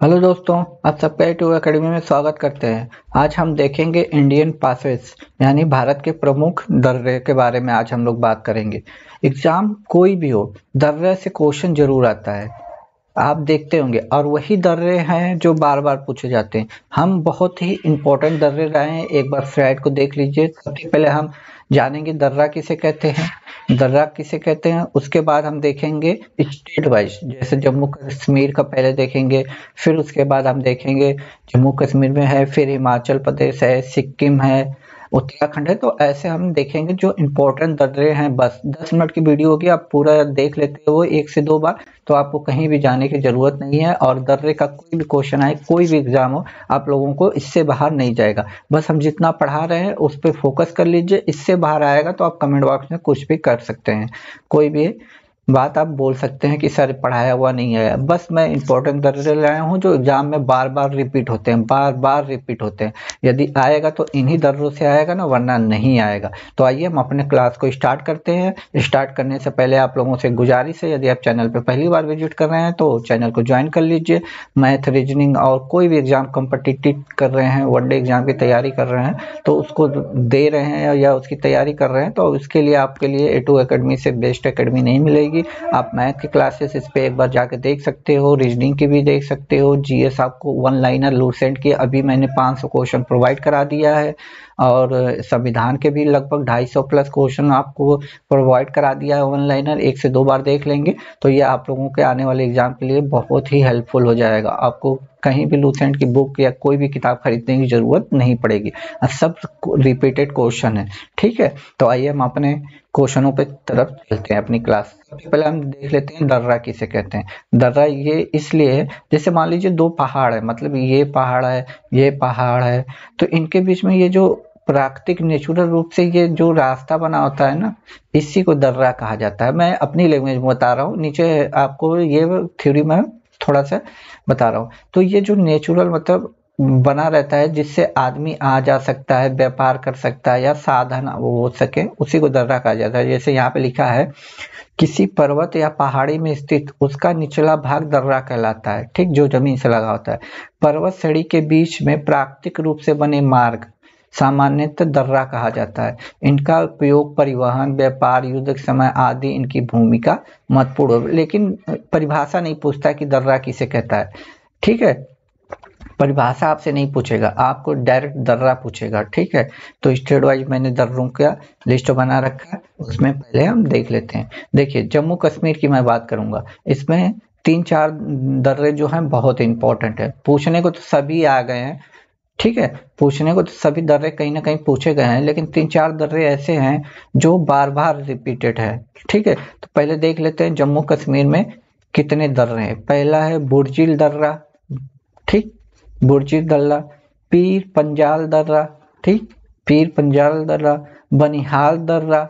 Hello दोस्तों, आप सबका A2 एकेडमी में स्वागत करते हैं। आज हम देखेंगे इंडियन पासवेज यानी भारत के प्रमुख दर्रे के बारे में आज हम लोग बात करेंगे। एग्जाम कोई भी हो, दर्रे से क्वेश्चन जरूर आता है, आप देखते होंगे, और वही दर्रे हैं जो बार बार पूछे जाते हैं। हम बहुत ही इंपॉर्टेंट दर्रे रहे हैं, एक बार स्लाइड को देख लीजिए। सबसे पहले हम जानेंगे दर्रा किसे कहते हैं, दर्रा किसे कहते हैं। उसके बाद हम देखेंगे स्टेट वाइज, जैसे जम्मू कश्मीर का पहले देखेंगे, फिर उसके बाद हम देखेंगे जम्मू कश्मीर में है, फिर हिमाचल प्रदेश है, सिक्किम है, उत्तराखंड है। तो ऐसे हम देखेंगे जो इम्पोर्टेंट दर्रे हैं। बस 10 मिनट की वीडियो होगी, आप पूरा देख लेते हो 1 से 2 बार, तो आपको कहीं भी जाने की जरूरत नहीं है। और दर्रे का कोई भी क्वेश्चन आए, कोई भी एग्जाम हो, आप लोगों को इससे बाहर नहीं जाएगा। बस हम जितना पढ़ा रहे हैं उस पर फोकस कर लीजिए, इससे बाहर आएगा तो आप कमेंट बॉक्स में कुछ भी कर सकते हैं, कोई भी बात आप बोल सकते हैं कि सर पढ़ाया हुआ नहीं है। बस मैं इंपॉर्टेंट दर्रे लाया हूँ जो एग्जाम में बार बार रिपीट होते हैं, बार बार रिपीट होते हैं। यदि आएगा तो इन्हीं दर्रों से आएगा ना, वरना नहीं आएगा। तो आइए हम अपने क्लास को स्टार्ट करते हैं। स्टार्ट करने से पहले आप लोगों से गुजारिश है, यदि आप चैनल पर पहली बार विजिट कर रहे हैं तो चैनल को ज्वाइन कर लीजिए। मैथ, रीजनिंग और कोई भी एग्जाम कॉम्पिटिटिव कर रहे हैं, वनडे एग्जाम की तैयारी कर रहे हैं, तो उसको दे रहे हैं या उसकी तैयारी कर रहे हैं, तो इसके लिए आपके लिए A2 एकेडमी से बेस्ट एकेडमी नहीं मिलेगी। आप मैथ की क्लासेस इस पे एक बार जाके देख सकते हो, रीजनिंग की भी देख सकते हो, जीएस आपको वन लाइनर लूसेंट की अभी मैंने 500 क्वेश्चन प्रोवाइड करा दिया है, और संविधान के भी लगभग 250 प्लस क्वेश्चन आपको प्रोवाइड करा दिया है वन लाइनर। 1 से 2 बार देख लेंगे तो ये आप लोगों के आने वाले एग्जाम के लिए बहुत ही हेल्पफुल हो जाएगा। आपको कहीं भी लूसेंट की बुक या कोई भी किताब खरीदने की जरूरत नहीं पड़ेगी, सब रिपीटेड क्वेश्चन है। ठीक है, तो आइए हम अपने क्वेश्चनों पे तरफ चलते हैं अपनी क्लास। सबसे पहले हम देख लेते हैं दर्रा किसे कहते हैं। दर्रा ये इसलिए है, जैसे मान लीजिए 2 पहाड़ है, मतलब ये पहाड़ है, ये पहाड़ है, तो इनके बीच में ये जो प्राकृतिक नेचुरल रूप से ये जो रास्ता बना होता है ना, इसी को दर्रा कहा जाता है। मैं अपनी लैंग्वेज में बता रहा हूँ, नीचे आपको ये थ्योरी में थोड़ा सा बता रहा हूँ। तो ये जो नेचुरल मतलब बना रहता है, जिससे आदमी आ जा सकता है, व्यापार कर सकता है, या साधन वो हो सके, उसी को दर्रा कहा जाता है। जैसे यहाँ पे लिखा है, किसी पर्वत या पहाड़ी में स्थित उसका निचला भाग दर्रा कहलाता है। ठीक, जो जमीन से लगा होता है। पर्वत श्रेणी के बीच में प्राकृतिक रूप से बने मार्ग सामान्यतः दर्रा कहा जाता है। इनका उपयोग परिवहन, व्यापार, युद्ध के समय आदि इनकी भूमिका महत्वपूर्ण है। लेकिन परिभाषा नहीं पूछता कि दर्रा किसे कहता है। ठीक है, परिभाषा आपसे नहीं पूछेगा, आपको डायरेक्ट दर्रा पूछेगा। ठीक है, तो स्टेट वाइज मैंने दर्रों का लिस्ट बना रखा है, उसमें पहले हम देख लेते हैं। देखिए, जम्मू कश्मीर की मैं बात करूंगा, इसमें 3-4 दर्रे जो हैं बहुत इंपॉर्टेंट है। पूछने को तो सभी आ गए हैं, ठीक है, पूछने को तो सभी दर्रे कहीं ना कहीं पूछे गए हैं, लेकिन 3-4 दर्रे ऐसे हैं जो बार बार रिपीटेड है। ठीक है, तो पहले देख लेते हैं जम्मू कश्मीर में कितने दर्रे हैं। पहला है बुर्जिल दर्रा, ठीक, बुर्जिल दर्रा, पीर पंजाल दर्रा, ठीक, पीर पंजाल दर्रा, बनिहाल दर्रा,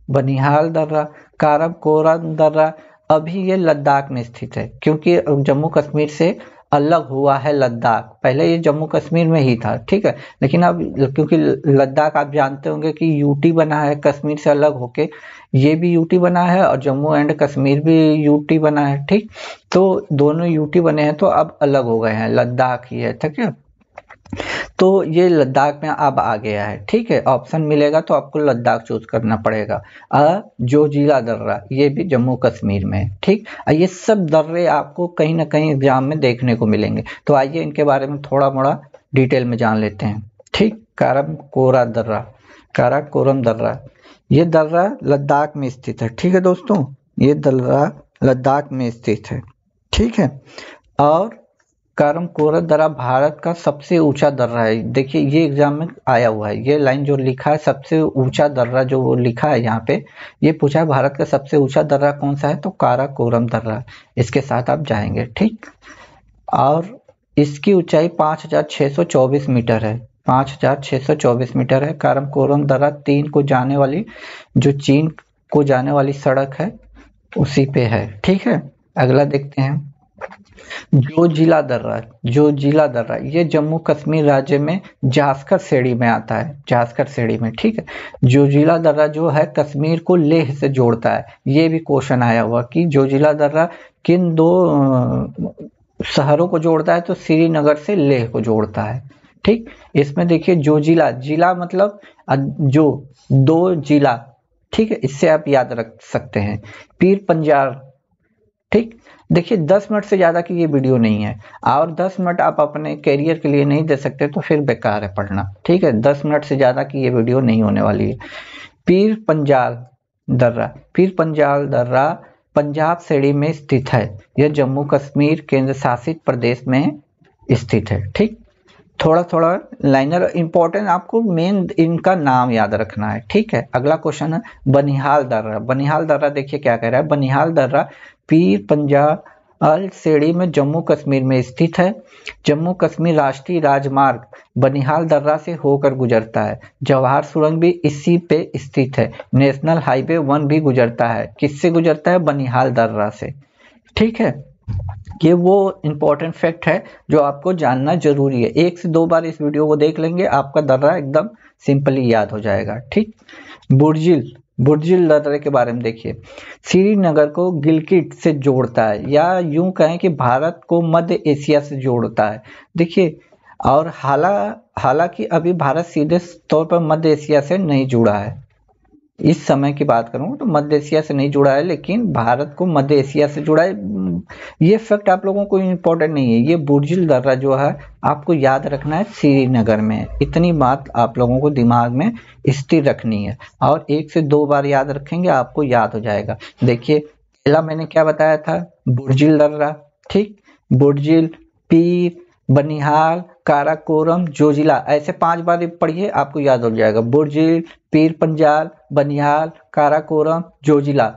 बनिहाल दर्रा, काराकोरम दर्रा। अभी ये लद्दाख में स्थित है, क्योंकि जम्मू कश्मीर से अलग हुआ है लद्दाख। पहले ये जम्मू कश्मीर में ही था, ठीक है, लेकिन अब क्योंकि लद्दाख आप जानते होंगे कि यूटी बना है कश्मीर से अलग होके, ये भी यूटी बना है और जम्मू एंड कश्मीर भी यूटी बना है। ठीक, तो दोनों यूटी बने हैं, तो अब अलग हो गए हैं, लद्दाख ही है। ठीक है, तो ये लद्दाख में अब आ गया है। ठीक है, ऑप्शन मिलेगा तो आपको लद्दाख चूज करना पड़ेगा। जोजिला दर्रा, ये भी जम्मू कश्मीर में है। ठीक, ये सब दर्रे आपको कहीं ना कहीं एग्जाम में देखने को मिलेंगे। तो आइए इनके बारे में थोड़ा मोड़ा डिटेल में जान लेते हैं। ठीक, काराकोरम दर्रा, काराकोरम दर्रा, ये दर्रा लद्दाख में स्थित है। ठीक है दोस्तों, ये दर्रा लद्दाख में स्थित है। ठीक है, और काराकोरम दर्रा भारत का सबसे ऊंचा दर्रा है। देखिए, ये एग्जाम में आया हुआ है, ये लाइन जो लिखा है सबसे ऊंचा दर्रा, जो वो लिखा है यहाँ पे, ये पूछा है भारत का सबसे ऊंचा दर्रा कौन सा है, तो काराकोरम दर्रा, इसके साथ आप जाएंगे। ठीक, और इसकी ऊंचाई 5624 मीटर है, 5624 मीटर है। काराकोरम दर्रा जो चीन को जाने वाली सड़क है उसी पे है। ठीक है, अगला देखते हैं, जोजिला दर्रा, जोजिला दर्रा, ये जम्मू कश्मीर राज्य में जास्कर श्रेणी में आता है, जास्कर श्रेणी में। ठीक है, जोजिला दर्रा जो है कश्मीर को लेह से जोड़ता है। ये भी क्वेश्चन आया हुआ कि जोजिला दर्रा किन दो शहरों को जोड़ता है तो श्रीनगर से लेह को जोड़ता है। ठीक, इसमें देखिए जोजिला, जिला मतलब जो, दो जिला, ठीक है, इससे आप याद रख सकते हैं। पीर पंजाल, ठीक। देखिए 10 मिनट से ज्यादा की ये वीडियो नहीं है, और 10 मिनट आप अपने करियर के लिए नहीं दे सकते तो फिर बेकार है पढ़ना, ठीक है। 10 मिनट से ज्यादा की ये वीडियो नहीं होने वाली है। पीर पंजाल दर्रा, पीर पंजाल दर्रा पंजाब श्रेणी में स्थित है। यह जम्मू कश्मीर केंद्र शासित प्रदेश में स्थित है। ठीक, थोड़ा थोड़ा लाइनर इंपॉर्टेंट, आपको मेन इनका नाम याद रखना है। ठीक है, अगला क्वेश्चन है बनिहाल दर्रा। बनिहाल दर्रा देखिए क्या कह रहा है, बनिहाल दर्रा पीर पंजाल श्रेणी में जम्मू कश्मीर में स्थित है। जम्मू कश्मीर राष्ट्रीय राजमार्ग बनिहाल दर्रा से होकर गुजरता है। जवाहर सुरंग भी इसी पे स्थित है। नेशनल हाईवे 1 भी गुजरता है। किससे गुजरता है? बनिहाल दर्रा से। ठीक है, ये वो इंपॉर्टेंट फैक्ट है जो आपको जानना जरूरी है। 1 से 2 बार इस वीडियो को देख लेंगे, आपका दर्रा एकदम सिंपली याद हो जाएगा। ठीक, बुर्जिल, बुर्जिल दर्रे के बारे में देखिए, श्रीनगर को गिलगिट से जोड़ता है, या यूं कहें कि भारत को मध्य एशिया से जोड़ता है। देखिए, और हालांकि अभी भारत सीधे तौर पर मध्य एशिया से नहीं जुड़ा है। इस समय की बात करूं तो मध्य एशिया से नहीं जुड़ा है, लेकिन भारत को मध्य एशिया से जुड़ा है। ये फैक्ट आप लोगों को इम्पोर्टेंट नहीं है। ये बुर्जिल दर्रा जो है आपको याद रखना है, श्रीनगर में। इतनी बात आप लोगों को दिमाग में स्थिर रखनी है, और 1 से 2 बार याद रखेंगे आपको याद हो जाएगा। देखिए पहला मैंने क्या बताया था, बुर्जिल दर्रा। ठीक, बुर्जिल, पीर, बनिहाल, काराकोरम, जोजिला, ऐसे 5 बार पढ़िए, आपको याद हो जाएगा। बुर्जिल, पीर पंजाल, बनिहाल, काराकोरम, जोजिला,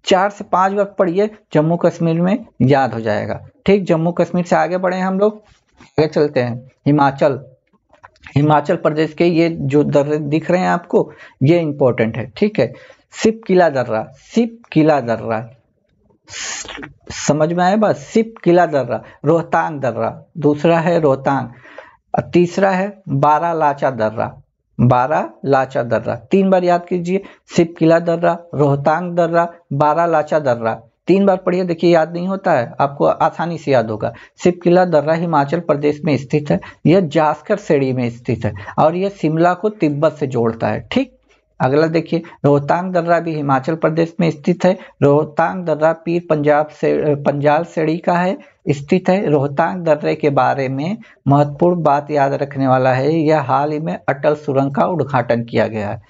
4 से 5 बार पढ़िए, जम्मू कश्मीर में याद हो जाएगा। ठीक, जम्मू कश्मीर से आगे बढ़े हम लोग, आगे चलते हैं। हिमाचल, हिमाचल प्रदेश के ये जो दर्रे दिख रहे हैं आपको, ये इंपॉर्टेंट है। ठीक है, सिप किला दर्रा, सिप किला दर्रा, समझ में आया बात? सिप किला दर्रा। रोहतांग दर्रा, दूसरा है रोहतांग, तीसरा है बारा लाचा दर्रा, बारा लाचा दर्रा। 3 बार याद कीजिए, सिप किला दर्रा, रोहतांग दर्रा, बारा लाचा दर्रा। 3 बार पढ़िए, देखिए याद नहीं होता है, आपको आसानी से याद होगा। सिप किला दर्रा हिमाचल प्रदेश में स्थित है। यह जास्कर श्रेणी में स्थित है, और यह शिमला को तिब्बत से जोड़ता है। ठीक, अगला देखिए, रोहतांग दर्रा भी हिमाचल प्रदेश में स्थित है। रोहतांग दर्रा पीर पंजाल श्रेणी का है, स्थित है। रोहतांग दर्रे के बारे में महत्वपूर्ण बात याद रखने वाला है, यह हाल ही में अटल सुरंग का उद्घाटन किया गया है,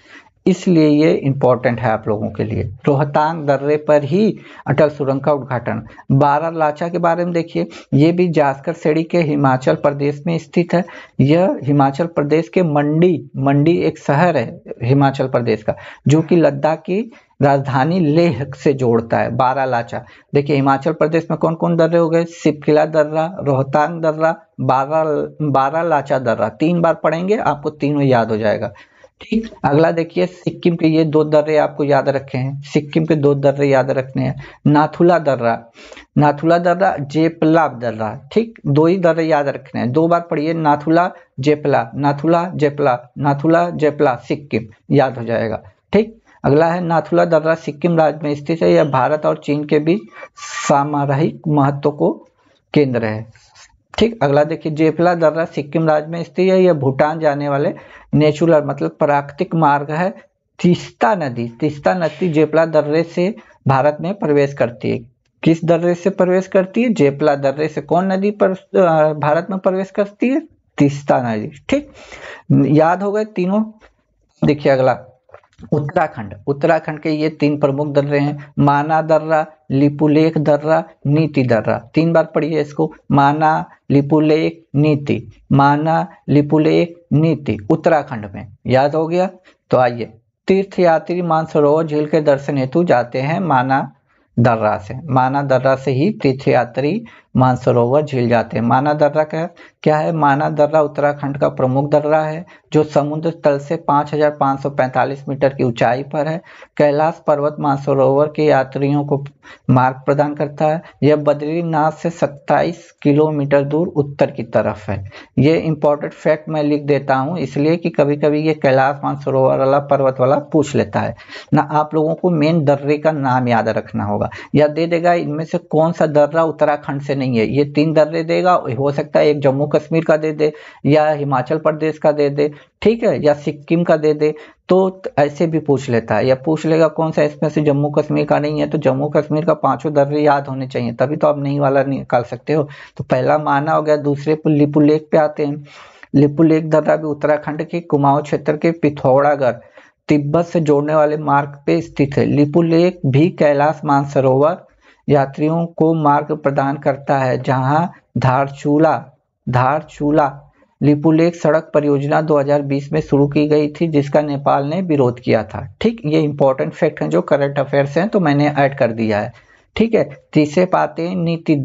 इसलिए ये इंपॉर्टेंट है आप लोगों के लिए। रोहतांग दर्रे पर ही अटल सुरंग का उद्घाटन। बारा लाचा के बारे में देखिए, ये भी जास्कर श्रेणी के हिमाचल प्रदेश में स्थित है। यह हिमाचल प्रदेश के मंडी एक शहर है हिमाचल प्रदेश का, जो कि लद्दाख की राजधानी लेह से जोड़ता है। बारा लाचा, देखिए हिमाचल प्रदेश में कौन कौन दर्रे हो गए? सिपकिला दर्रा, रोहतांग दर्रा, बारा लाचा दर्रा। 3 बार पढ़ेंगे, आपको तीनों याद हो जाएगा। ठीक, अगला देखिए, सिक्किम के ये 2 दर्रे आपको याद रखे हैं, सिक्किम के 2 दर्रे याद रखने हैं। नाथुला दर्रा, नाथुला दर्रा, जेपला दर्रा। ठीक, 2 ही दर्रे याद रखने हैं, 2 बार पढ़िए, नाथुला जेपला, नाथुला जेपला, नाथुला जेपला, सिक्किम, याद हो जाएगा। ठीक, अगला है नाथुला दर्रा सिक्किम राज्य में स्थित है। यह भारत और चीन के बीच सामरिक महत्व को केंद्र है। ठीक, अगला देखिए, जेपला दर्रा सिक्किम राज्य में स्थित है। यह भूटान जाने वाले नेचुरल मतलब प्राकृतिक मार्ग है। तीस्ता नदी जेपला दर्रे से भारत में प्रवेश करती है। किस दर्रे से प्रवेश करती है? जेपला दर्रे से। कौन नदी पर भारत में प्रवेश करती है? तीस्ता नदी। ठीक, याद हो गए तीनों। देखिए अगला, उत्तराखंड के ये 3 प्रमुख दर्रे हैं, माना दर्रा, लिपुलेख दर्रा, नीति दर्रा। 3 बार पढ़िए इसको, माना, लिपुलेख, नीति, माना, लिपुलेख, नीति, उत्तराखंड में। याद हो गया? तो आइए, तीर्थयात्री मानसरोवर झील के दर्शन हेतु जाते हैं माना दर्रा से ही तीर्थयात्री मानसरोवर झील जाते हैं। माना दर्रा क्या है? माना दर्रा उत्तराखंड का प्रमुख दर्रा है, जो समुद्र तल से 5545 मीटर की ऊंचाई पर है। कैलाश पर्वत मानसरोवर के यात्रियों को मार्ग प्रदान करता है। यह बद्रीनाथ से 27 किलोमीटर दूर उत्तर की तरफ है। ये इंपॉर्टेंट फैक्ट मैं लिख देता हूँ, इसलिए कि कभी कभी ये कैलाश मानसरोवर वाला पर्वत वाला पूछ लेता है ना। आप लोगों को मेन दर्रे का नाम याद रखना होगा, या दे देगा इनमें से कौन सा दर्रा उत्तराखंड से नहीं है, ये 3 दर्रे देगा, हो सकता है एक जम्मू कश्मीर का दे दे या हिमाचल प्रदेश का दे दे, ठीक है, या सिक्किम का दे दे, तो ऐसे भी पूछ लेता है, या पूछ लेगा कौन सा इसमें से जम्मू कश्मीर का नहीं है, तो जम्मू कश्मीर का 5 दर्रे याद होने चाहिए, तभी तो आप नहीं वाला निकाल सकते हो। तो पहला माना हो गया। दूसरे पर लिपुलेख पे आते हैं। लिपुलेख दर्रा भी उत्तराखंड के कुमाऊं क्षेत्र के पिथौरागढ़ तिब्बत से जोड़ने वाले मार्ग पे स्थित है। लिपुलेख भी कैलाश मानसरोवर यात्रियों को मार्ग प्रदान करता है, जहां धारचूला लिपुलेख सड़क परियोजना 2020 में शुरू की गई थी, जिसका नेपाल ने विरोध किया था। ठीक, ये इंपॉर्टेंट फैक्ट हैं जो करंट अफेयर्स हैं, तो मैंने ऐड कर दिया है। ठीक है, तीसरे पाते हैं नीति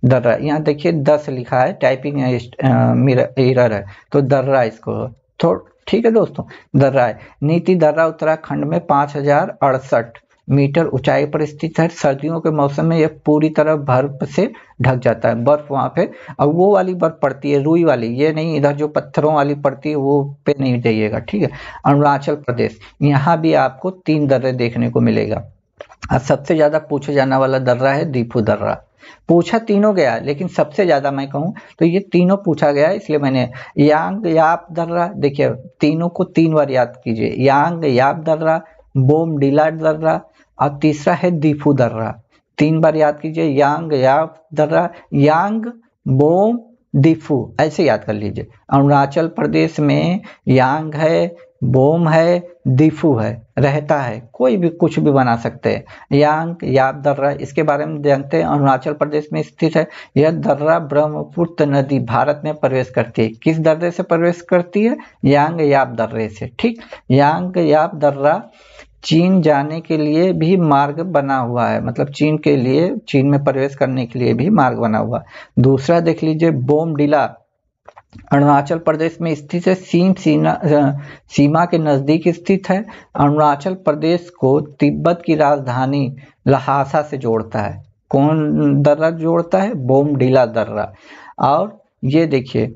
दर्रा। यहाँ देखिए 10 लिखा है, टाइपिंग एरर है, तो दर्रा इसको तो ठीक है दोस्तों, दर्रा है। नीति दर्रा उत्तराखंड में 5068 मीटर ऊंचाई पर स्थित है। सर्दियों के मौसम में यह पूरी तरह बर्फ से ढक जाता है। बर्फ वहां पे, अब वो वाली बर्फ पड़ती है रुई वाली, ये नहीं इधर जो पत्थरों वाली पड़ती है वो पे नहीं जाइएगा। ठीक है, अरुणाचल प्रदेश, यहाँ भी आपको 3 दर्रे देखने को मिलेगा। सबसे ज्यादा पूछा जाने वाला दर्रा है दीफू दर्रा। पूछा तीनों गया, लेकिन सबसे ज्यादा मैं कहूं तो ये तीनों पूछा गया, इसलिए मैंने यांग याप दर्रा, देखिए तीनों को 3 बार याद कीजिए, यांग याप दर्रा, बोम डीला दर्रा और तीसरा है दीफू दर्रा। 3 बार याद कीजिए, यांग याप दर्रा, यांग बोम दीफू, ऐसे याद कर लीजिए। अरुणाचल प्रदेश में यांग है, बोम है, दीफू है, रहता है, कोई भी कुछ भी बना सकते हैं। यांग याप दर्रा, इसके बारे में जानते हैं, अरुणाचल प्रदेश में स्थित है। यह दर्रा ब्रह्मपुत्र नदी भारत में प्रवेश करती है। किस दर्रे से प्रवेश करती है? यांग याप दर्रे से। ठीक, यांग याप दर्रा चीन जाने के लिए भी मार्ग बना हुआ है, मतलब चीन के लिए, चीन में प्रवेश करने के लिए भी मार्ग बना हुआ है। दूसरा देख लीजिए, बोमडिला अरुणाचल प्रदेश में स्थित है, सीमा के नजदीक स्थित है। अरुणाचल प्रदेश को तिब्बत की राजधानी लहासा से जोड़ता है। कौन दर्रा जोड़ता है? बोमडिला दर्रा। और ये देखिए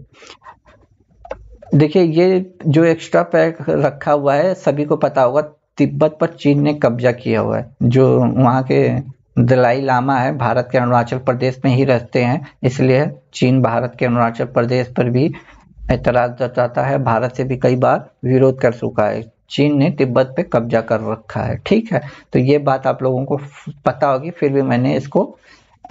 ये जो एक्स्ट्रा पैक रखा हुआ है, सभी को पता होगा, तिब्बत पर चीन ने कब्जा किया हुआ है। जो वहाँ के दलाई लामा है, भारत के अरुणाचल प्रदेश में ही रहते हैं, इसलिए चीन भारत के अरुणाचल प्रदेश पर भी ऐतराज जताता है, भारत से भी कई बार विरोध कर चुका है। चीन ने तिब्बत पे कब्जा कर रखा है। ठीक है, तो ये बात आप लोगों को पता होगी, फिर भी मैंने इसको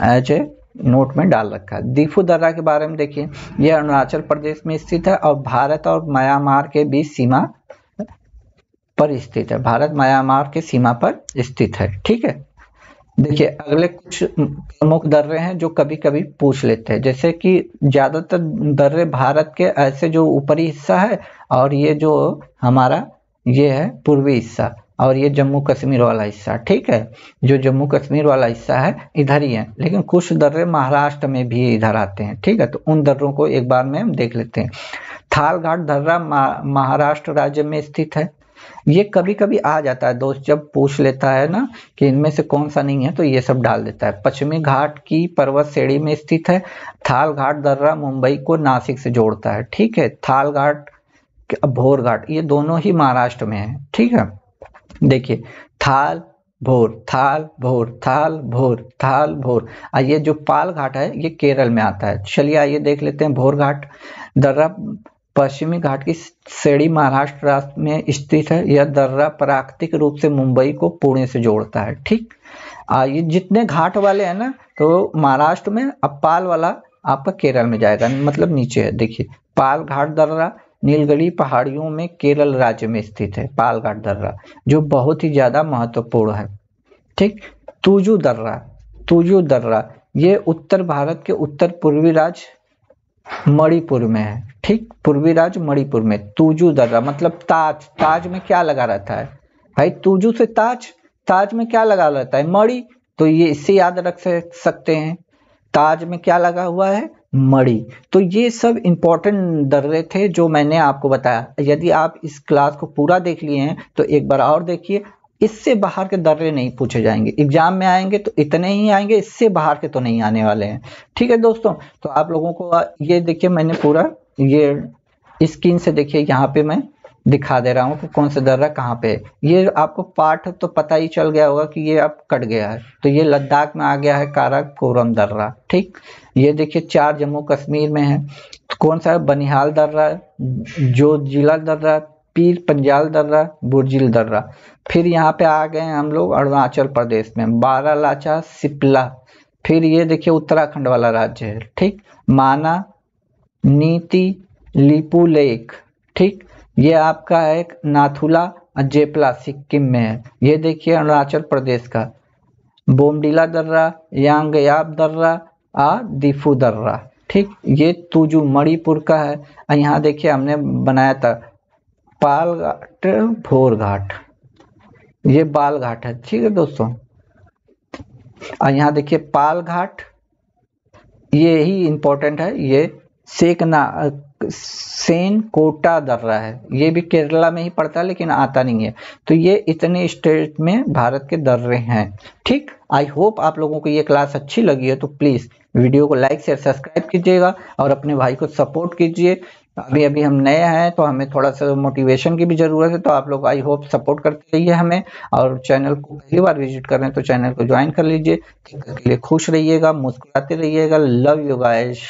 एज ए नोट में डाल रखा है। दीफू दर्रा के बारे में देखिए, यह अरुणाचल प्रदेश में स्थित है और भारत और म्यांमार के बीच सीमा पर स्थित है। भारत म्यांमार के सीमा पर स्थित है। ठीक है, देखिए अगले कुछ प्रमुख दर्रे हैं जो कभी कभी पूछ लेते हैं, जैसे कि ज्यादातर दर्रे भारत के ऐसे जो ऊपरी हिस्सा है, और ये जो हमारा ये है पूर्वी हिस्सा, और ये जम्मू कश्मीर वाला हिस्सा। ठीक है, जो जम्मू कश्मीर वाला हिस्सा है इधर ही है, लेकिन कुछ दर्रे महाराष्ट्र में भी इधर आते हैं। ठीक है, तो उन दर्रों को एक बार में हम देख लेते हैं। थालघाट दर्रा महाराष्ट्र राज्य में स्थित है। ये कभी कभी आ जाता है दोस्त, जब पूछ लेता है ना कि इनमें से कौन सा नहीं है, तो ये सब डाल देता है। पश्चिमी घाट की पर्वत श्रेणी में स्थित है। थालघाट दर्रा मुंबई को नासिक से जोड़ता है। ठीक है, थालघाट भोरघाट, ये दोनों ही महाराष्ट्र में है। ठीक है, देखिए थाल भोर, थाल भोर, थाल भोर, थाल भोर। ये जो पाल घाट है ये केरल में आता है। चलिए आइए देख लेते हैं। भोरघाट दर्रा पश्चिमी घाट की श्रेणी महाराष्ट्र राज्य में स्थित है। यह दर्रा प्राकृतिक रूप से मुंबई को पुणे से जोड़ता है। ठीक, ये जितने घाट वाले हैं ना, तो महाराष्ट्र में, अब पाल वाला आपका केरल में जाएगा, मतलब नीचे है। देखिए पाल घाट दर्रा नीलगिरी पहाड़ियों में केरल राज्य में स्थित है। पाल घाट दर्रा जो बहुत ही ज्यादा महत्वपूर्ण है। ठीक, तुजू दर्रा ये उत्तर भारत के उत्तर पूर्वी राज्य मणिपुर में है। ठीक, पूर्वी राज्य मणिपुर में तुजू दर्रा, मतलब ताज में क्या लगा रहता है भाई? तुजू से ताज में क्या लगा रहता है? मणि। तो ये इससे याद रख सकते हैं, ताज में क्या लगा हुआ है? मणि। तो ये सब इंपॉर्टेंट दर्रे थे जो मैंने आपको बताया। यदि आप इस क्लास को पूरा देख लिए हैं तो एक बार और देखिए, इससे बाहर के दर्रे नहीं पूछे जाएंगे। एग्जाम में आएंगे तो इतने ही आएंगे, इससे बाहर के तो नहीं आने वाले हैं। ठीक है दोस्तों, तो आप लोगों को ये देखिए, मैंने पूरा ये स्क्रीन से देखिए, यहाँ पे मैं दिखा दे रहा हूँ कि कौन सा दर्रा कहाँ पे है। ये आपको पाठ तो पता ही चल गया होगा कि ये अब कट गया है, तो ये लद्दाख में आ गया है काराकोरम दर्रा। ठीक, ये देखिए 4 जम्मू कश्मीर में है। तो कौन सा है? बनिहाल दर्रा, जोजिला दर्रा, पीर पंजाल दर्रा, बुर्जिल दर्रा। फिर यहाँ पे आ गए हम लोग अरुणाचल प्रदेश में, बारालाचा सिप्ला। फिर ये देखिए उत्तराखंड वाला राज्य है। ठीक, माना, नीति, लिपू लेक। ठीक, ये आपका है नाथुला जेपला सिक्किम में है। ये देखिए अरुणाचल प्रदेश का बोमडिला दर्रा, यांगयाब दर्रा, दिफू दर्रा। ठीक, ये तुजू मणिपुर का है। यहाँ देखिए हमने बनाया था पाल घाट, भोर घाट, ये बाल घाट है। ठीक है दोस्तों, और यहाँ देखिए पाल घाट, ये ही इंपॉर्टेंट है। ये सेन कोटा दर्रा है, ये भी केरला में ही पड़ता है लेकिन आता नहीं है। तो ये इतने स्टेट में भारत के दर्रे हैं। ठीक, आई होप आप लोगों को ये क्लास अच्छी लगी है, तो प्लीज वीडियो को लाइक शेयर सब्सक्राइब कीजिएगा और अपने भाई को सपोर्ट कीजिए। अभी हम नए हैं तो हमें थोड़ा सा मोटिवेशन की भी जरूरत है, तो आप लोग आई होप सपोर्ट करते रहिए हमें। और चैनल को पहली बार विजिट कर रहे हैं तो चैनल को ज्वाइन कर लीजिए। तब तक के लिए खुश रहिएगा, मुस्कुराते रहिएगा। Love you guys.